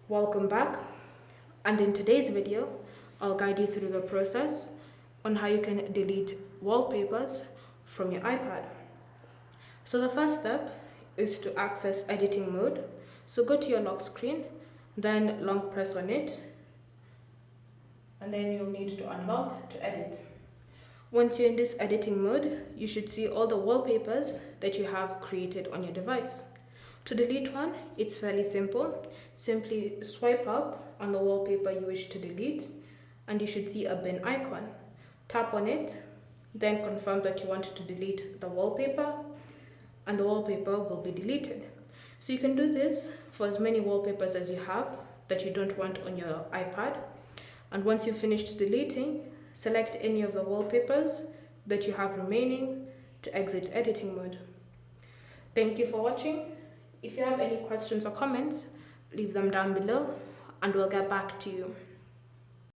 Welcome back, and in today's video I'll guide you through the process on how you can delete wallpapers from your iPad. So the first step is to access editing mode. So go to your lock screen, then long press on it, and then you'll need to unlock to edit. Once you're in this editing mode, you should see all the wallpapers that you have created on your device. To delete one, it's fairly simple. Simply swipe up on the wallpaper you wish to delete, and you should see a bin icon. Tap on it, then confirm that you want to delete the wallpaper, and the wallpaper will be deleted. So you can do this for as many wallpapers as you have that you don't want on your iPad. And once you've finished deleting, select any of the wallpapers that you have remaining to exit editing mode. Thank you for watching. If you have any questions or comments, leave them down below and we'll get back to you.